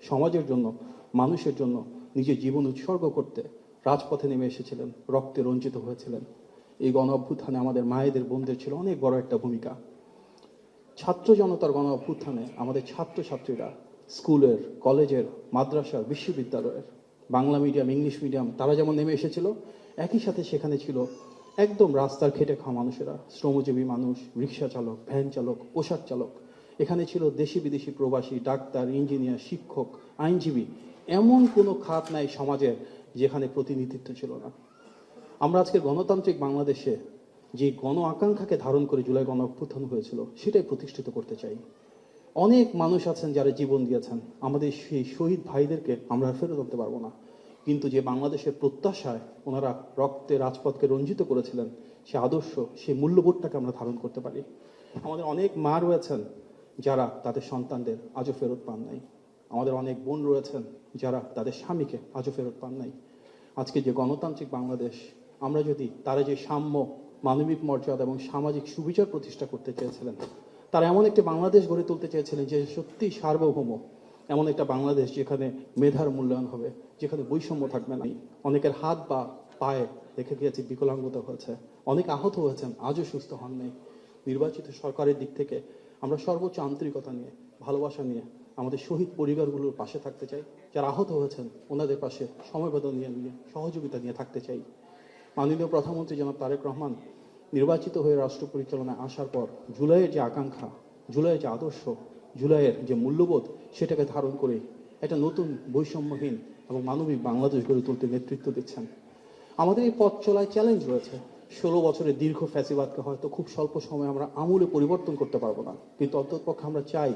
সমাজের জন্য, মানুষের জন্য নিজের জীবন উৎসর্গ করতে রাজপথে নেমে এসেছিলেন, রক্তে রঞ্জিত হয়েছিলেন। এই গণ অভ্যুত্থানে আমাদের মায়েদের, বোনদের ছিল অনেক বড় একটা ভূমিকা। ছাত্র জনতার গণ অভ্যুত্থানে আমাদের ছাত্রছাত্রীরা স্কুলের, কলেজের, মাদ্রাসার, বিশ্ববিদ্যালয়ের, বাংলা মিডিয়াম, ইংলিশ মিডিয়াম, তারা যেমন নেমে এসেছিল, একই সাথে সেখানে ছিল একদম রাস্তার খেটে খাওয়া মানুষেরা, শ্রমজীবী মানুষ, রিক্সা চালক, ভ্যান চালক, পোশাক চালক। এখানে ছিল দেশি বিদেশি প্রবাসী, ডাক্তার, ইঞ্জিনিয়ার, শিক্ষক, আইনজীবী। এমন কোনো খাত নাই সমাজের যেখানে প্রতিনিধিত্ব ছিল না। আমরা আজকে গণতান্ত্রিক বাংলাদেশে যে গণ আকাঙ্ক্ষাকে ধারণ করে জুলাই গণ অভ্যুত্থান হয়েছিল, সেটাই প্রতিষ্ঠিত করতে চাই। অনেক মানুষ আছেন যারা জীবন দিয়েছেন, আমাদের সেই শহীদ ভাইদেরকে আমরা ফেরত আনতে পারবো না, কিন্তু যে বাংলাদেশের প্রত্যাশায় ওনারা রক্তে রাজপথকে রঞ্জিত করেছিলেন, সে আদর্শ, সেই মূল্যবোধটাকে আমরা ধারণ করতে পারি। আমাদের অনেক মা রয়েছেন যারা তাদের সন্তানদের আজও ফেরত পান নাই। আমাদের অনেক বোন রয়েছেন যারা তাদের স্বামীকে আজও ফেরত পান নাই। আজকে যে গণতান্ত্রিক বাংলাদেশ, আমরা যদি তারা যে সাম্য, মানবিক মর্যাদা এবং সামাজিক সুবিচার প্রতিষ্ঠা করতে চেয়েছিলেন, তারা এমন একটি বাংলাদেশ গড়ে তুলতে চেয়েছিলেন যে সত্যি সার্বভৌম, এমন একটা বাংলাদেশ যেখানে মেধার মূল্যায়ন হবে, যেখানে বৈষম্য থাকবে না। অনেকের হাত বা পায়ে দেখে গিয়েছে বিকলাঙ্গতা হয়েছে, অনেক আহত হয়েছেন, আজও সুস্থ হন নাই। নির্বাচিত সরকারের দিক থেকে আমরা সর্বোচ্চ আন্তরিকতা নিয়ে, ভালোবাসা নিয়ে আমাদের শহীদ পরিবারগুলোর পাশে থাকতে চাই। যারা আহত হয়েছেন ওনাদের পাশে সমবেদনা নিয়ে সহযোগিতা নিয়ে থাকতে চাই। মাননীয় প্রধানমন্ত্রী জনাব তারেক রহমান নির্বাচিত হয়ে রাষ্ট্র পরিচালনায় আসার পর জুলাইয়ের যে আকাঙ্ক্ষা, জুলাইয়ের যে আদর্শ, জুলাইয়ের যে মূল্যবোধ, সেটাকে ধারণ করে একটা নতুন বৈষম্যহীন এবং মানবিক বাংলাদেশ গড়ে তুলতে নেতৃত্ব দিচ্ছেন। আমাদের এই পথ চলায় চ্যালেঞ্জ রয়েছে। 16 বছরের দীর্ঘ ফ্যাসিবাদকে হয়তো খুব স্বল্প সময়ে আমরা আমূলে পরিবর্তন করতে পারবো না, কিন্তু অন্ততপক্ষে আমরা চাই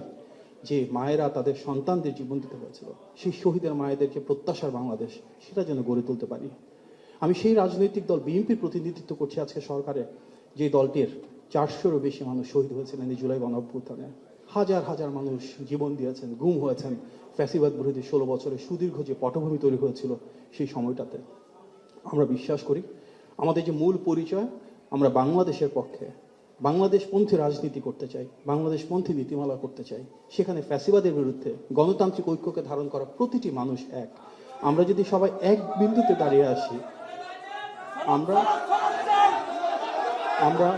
যে মায়েরা তাদের সন্তানদের জীবন দিতে হয়েছিল, সেই শহীদের মায়েদের যে প্রত্যাশার বাংলাদেশ, সেটা যেন গড়ে তুলতে পারি। আমি সেই রাজনৈতিক দল বিএনপির প্রতিনিধিত্ব করছি আজকে সরকারে, যে দলটির 400-এরও বেশি মানুষ শহীদ হয়েছিলেন এই জুলাই গণ অভ্যুত্থানে। হাজার হাজার মানুষ জীবন দিয়েছেন, গুম হয়েছেন ফ্যাসিবাদ বিরোধী 16 বছরের সুদীর্ঘ যে পটভূমি তৈরি হয়েছিল সেই সময়টাতে। আমরা বিশ্বাস করি আমাদের যে মূল পরিচয়, আমরা বাংলাদেশের পক্ষে, বাংলাদেশপন্থী রাজনীতি করতে চাই, বাংলাদেশপন্থী নীতিমালা করতে চাই। সেখানে ফ্যাসিবাদের বিরুদ্ধে গণতান্ত্রিক ঐক্যকে ধারণ করা প্রতিটি মানুষ এক। আমরা যদি সবাই এক বিন্দুতে দাঁড়িয়ে আসি, আমরা আমরা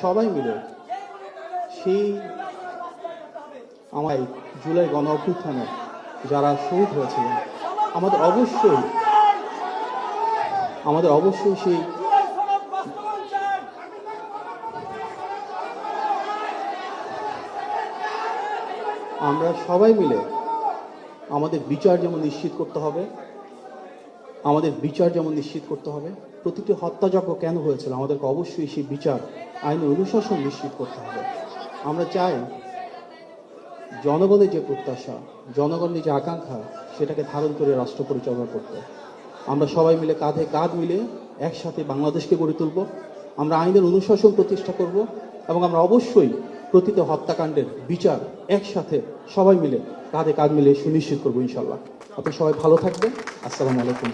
সবাই মিলে সেই আমার জুলাই গণ অভ্যুত্থানে যারা শহীদ হয়েছিলেন, আমাদের অবশ্যই সেই আমরা সবাই মিলে আমাদের বিচার যেমন নিশ্চিত করতে হবে, প্রতিটি হত্যাযজ্ঞ কেন হয়েছিল আমাদেরকে অবশ্যই সেই বিচার, আইন অনুশাসন নিশ্চিত করতে হবে। আমরা চাই জনগণের যে প্রত্যাশা, জনগণের যে আকাঙ্ক্ষা, সেটাকে ধারণ করে রাষ্ট্র পরিচালনা করতে আমরা সবাই মিলে কাঁধে কাঁধ মিলে একসাথে বাংলাদেশকে গড়ে তুলব। আমরা আইনের অনুশাসন প্রতিষ্ঠা করব এবং আমরা অবশ্যই প্রতিটি হত্যাকাণ্ডের বিচার একসাথে সবাই মিলে কাঁধে কাঁধ মিলে সুনিশ্চিত করবো ইনশাল্লাহ। আপনি সবাই ভালো থাকবেন। আসসালামু আলাইকুম।